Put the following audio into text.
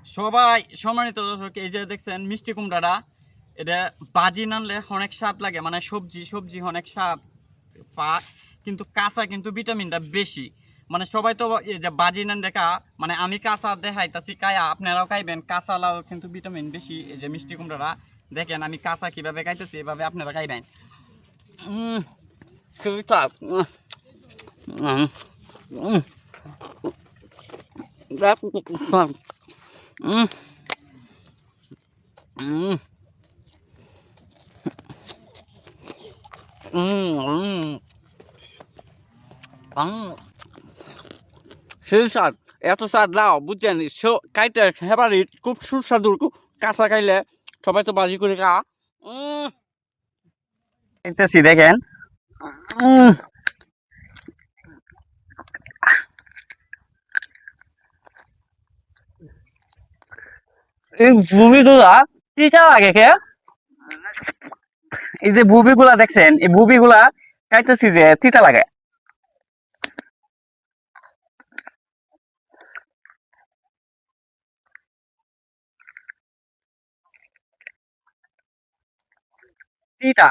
সবাই সম্মানিত দর্শক, এই যে দেখছেন মিষ্টি কুমড়াটা, এটা বাজি নানলে অনেক স্বাদ লাগে, মানে সবজি সবজি অনেক স্বাদ পায়, কিন্তু কাঁচা কিন্তু ভিটামিনটা বেশি। মানে সবাই তো এই যে বাজি নান দেখা, মানে আমি কাঁচা দেখাইতাছি কায়া, আপনারাও খাইবেন, কাঁচা লাউ কিন্তু ভিটামিন বেশি। এই যে মিষ্টি কুমড়াটা দেখেন আমি কাঁচা কিভাবে খাইতেছি, এভাবে আপনারা খাইবেন। খুবই টক। সেই স্বাদ, এত স্বাদ লাও বুঝছেন, কাইতে হেবারি খুব সুস্বাদু, খুব কাঁচা খাইলে সবাই তো বাজি করে খা। খাইতেছি দেখেন। এই বুবিগুলা তিতা লাগে কে? এই যে বুবিগুলা দেখছেন, এই বুবিগুলা খাইতেছি যে তিতা লাগে। তিতা।